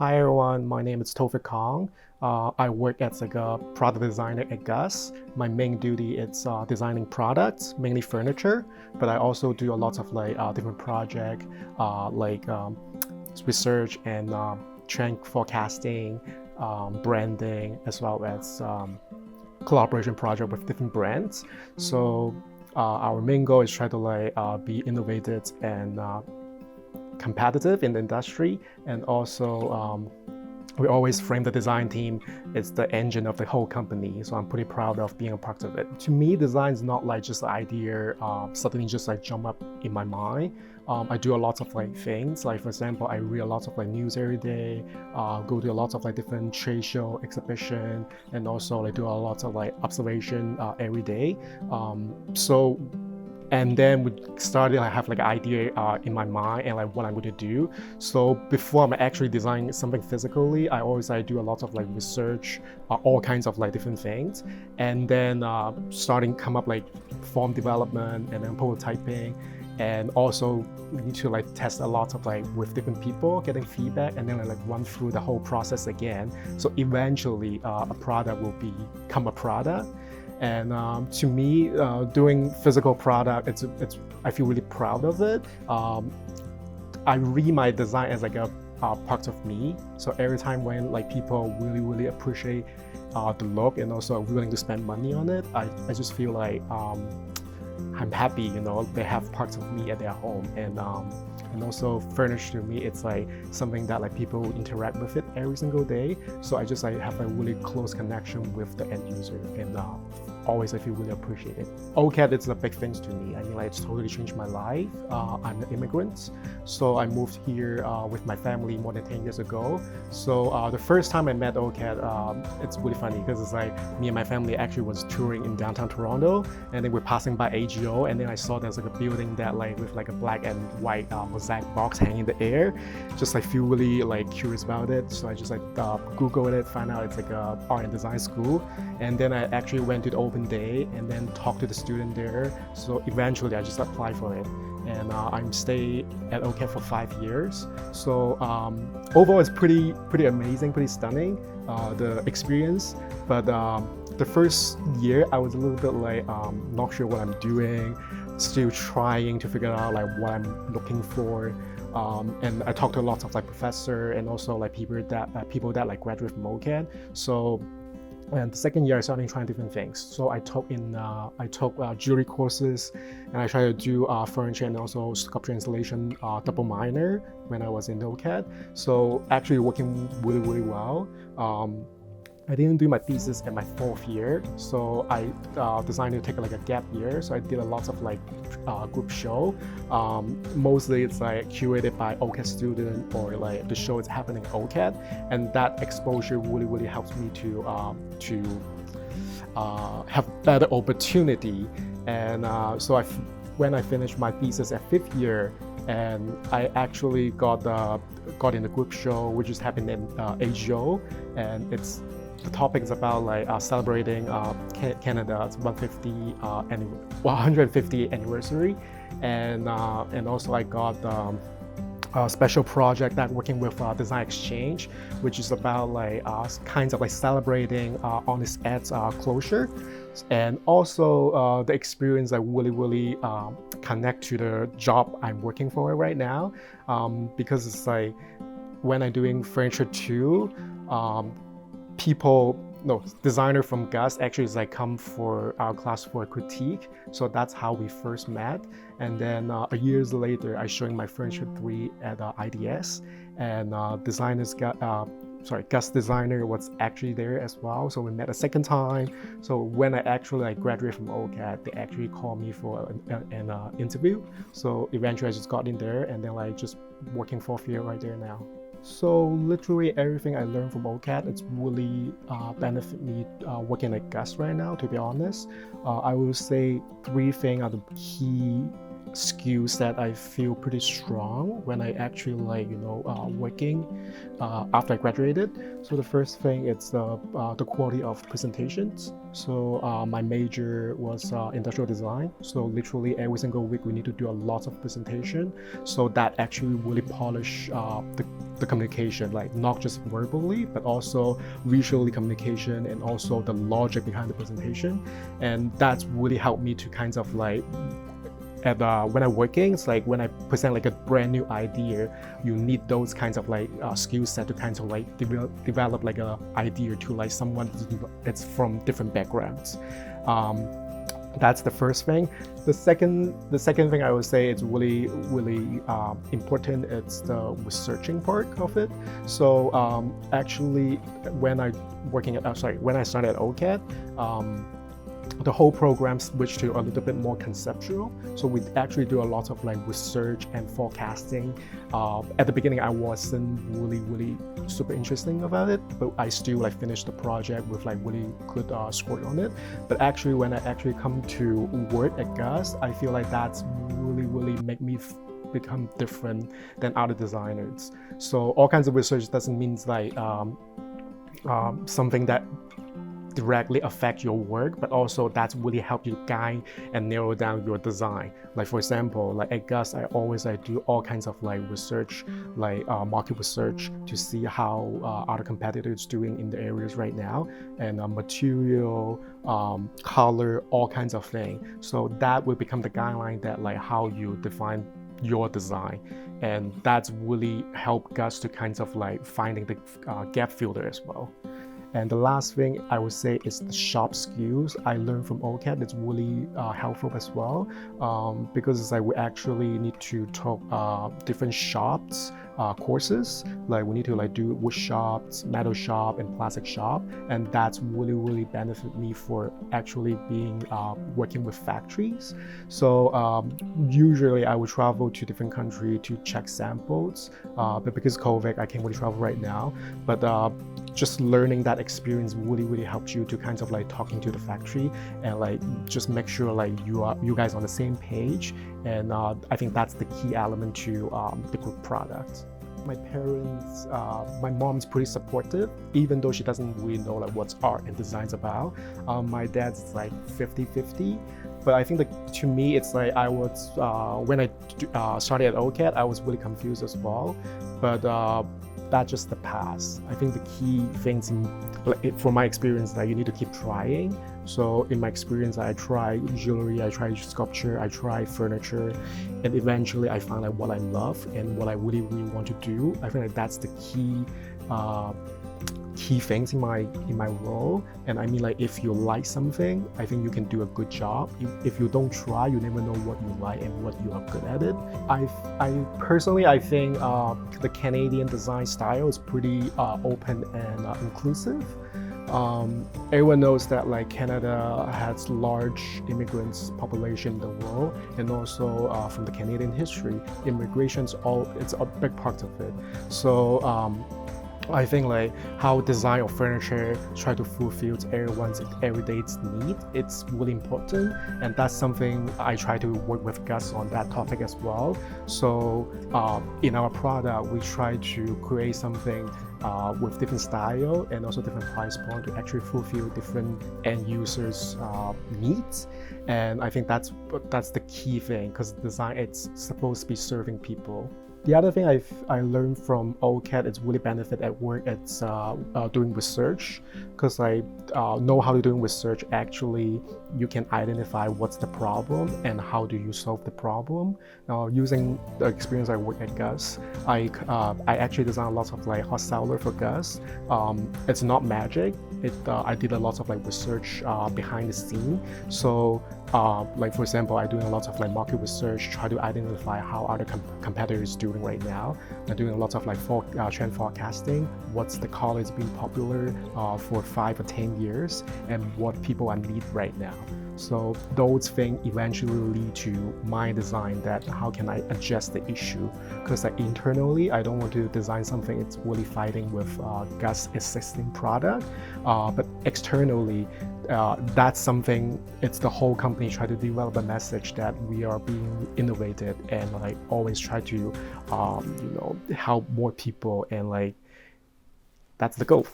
Hi everyone, my name is Tofik Kong. I work as like a product designer at Gus. My main duty is designing products, mainly furniture, but I also do a lot of different projects like research and trend forecasting, branding, as well as collaboration project with different brands. So our main goal is try to be innovative and competitive in the industry, and also we always frame the design team as the engine of the whole company. So I'm pretty proud of being a part of it. To me, design is not like just an idea suddenly just like jump up in my mind. I do a lot of things. Like for example, I read a lot of news every day, go to a lot of different trade show, exhibition, and also do a lot of observation every day. So and then we started I have an idea in my mind and what I'm going to do. So before I'm actually designing something physically, I always do a lot of research, all kinds of different things, and then starting come up form development and then prototyping, and also we need to test a lot of with different people, getting feedback, and then run through the whole process again. So eventually a product will become a product. And to me, doing physical product, I feel really proud of it. I read my design as a part of me. So every time when people really appreciate the look and also are willing to spend money on it, I just feel I'm happy, they have parts of me at their home, and also furniture to me, it's something that people interact with it every single day. So I just have a really close connection with the end user, and always I feel really appreciated. OCAD is a big thing to me. I mean, it's totally changed my life. I'm an immigrant, so I moved here with my family more than 10 years ago. So the first time I met OCAD, it's really funny because it's me and my family actually was touring in downtown Toronto, and then we're passing by AGO, and then I saw there's a building that with a black and white mosaic box hanging in the air. Just feel really curious about it. So I just Googled it, find out it's a art and design school, and then I actually went to the open day and then talked to the student there. So eventually I just applied for it, and I'm stay at OCAD for 5 years. So overall it's pretty amazing, pretty stunning, the experience. But the first year I was a little bit not sure what I'm doing, still trying to figure out what I'm looking for. And I talked to lots of professor and also people that graduate from OCAD. So and the second year I started trying different things. So I took jewelry courses, and I tried to do furniture and also sculpture installation double minor when I was in OCAD. So actually working really well. I didn't do my thesis at my 4th year, so I decided to take a gap year. So I did a lot of group show. Mostly it's curated by OCAD student, or the show is happening OCAD, and that exposure really helps me to have better opportunity. And so when I finished my thesis at 5th year, and I actually got in the group show, which is happening in AGO, and the topic is about celebrating Canada's 150th anniversary, and also I got a special project that working with Design Exchange, which is about kinds of celebrating Honest Ed's closure, and also the experience that really connect to the job I'm working for right now, because it's when I'm doing furniture too. Designer from Gus actually is come for our class for a critique. So that's how we first met. And then years later, I showing my furniture 3 at IDS, and Gus designer was actually there as well. So we met a second time. So when I actually graduated from OCAD, they actually called me for an interview. So eventually I just got in there, and then just working 4th year right there now. So literally everything I learned from OCAD, it's really benefit me working at Gus right now, to be honest. I would say 3 things are the key skill set I feel pretty strong when I actually working after I graduated. So the first thing it's the quality of presentations. So my major was industrial design. So literally every single week we need to do a lot of presentation. So that actually really polish the communication, like not just verbally, but also visually communication and also the logic behind the presentation. And that's really helped me to kind of like when I'm working, it's like when I present like a brand new idea, you need those kinds of like skill set to kind of like develop like a idea to like someone that's from different backgrounds. That's the first thing. The second thing I would say it's really important. It's the researching part of it. So actually, when I started at OCAD, the whole program switched to a little bit more conceptual. So we actually do a lot of like research and forecasting. At the beginning, I wasn't really super interesting about it, but I still like finished the project with like really good score on it. But actually, when I actually come to work at Gus, I feel like that's really make me become different than other designers. So all kinds of research doesn't mean like something that directly affect your work, but also that's really help you guide and narrow down your design. Like for example, like at Gus, I always do all kinds of like research, like market research to see how other competitors doing in the areas right now, and material, color, all kinds of things. So that will become the guideline that like how you define your design, and that's really help Gus to kind of like finding the gap filter as well. And the last thing I would say is the shop skills I learned from OCAD. It's really helpful as well, because it's like we actually need to talk different shops courses. Like we need to like do wood shops, metal shop, and plastic shop, and that's really benefit me for actually being working with factories. So usually I would travel to different countries to check samples, but because of COVID, I can't really travel right now. But just learning that experience really helps you to kind of like talking to the factory and like just make sure like you guys on the same page. And I think that's the key element to the group product. My parents, my mom's pretty supportive, even though she doesn't really know like what's art and design's about. My dad's like 50-50. But I think that to me, it's like I was, when I started at OCAD, I was really confused as well. But that's just the past. I think the key things from my experience that you need to keep trying. So in my experience, I try jewelry, I try sculpture, I try furniture, and eventually I find like what I love and what I really want to do. I think like that's the key things in my role. And I mean, like if you like something, I think you can do a good job. If you don't try, you never know what you like and what you are good at it. I personally think the Canadian design style is pretty open and inclusive. Everyone knows that like Canada has large immigrants population in the world, and also from the Canadian history, immigration's it's a big part of it. So I think like how design of furniture try to fulfill everyone's everyday need, it's really important, and that's something I try to work with Gus on that topic as well. So in our product, we try to create something with different style and also different price point to actually fulfill different end users' needs. And I think that's the key thing, because design, it's supposed to be serving people. The other thing I learned from OCAD is really benefit at work. It's doing research, because I know how to do research. Actually, you can identify what's the problem and how do you solve the problem. Using the experience I work at Gus, I actually designed lots of like hot cellar for Gus. It's not magic. I did a lot of like research behind the scene. So like for example, I'm doing a lot of like market research, try to identify how other competitors doing right now. I'm doing a lot of like trend forecasting, what's the colors being popular for 5 or 10 years, and what people are need right now. So those things eventually lead to my design, that how can I adjust the issue, because like internally I don't want to design something it's really fighting with Gus' existing product, but externally that's something, it's the whole company try to develop a message that we are being innovative and like always try to help more people, and like that's the goal.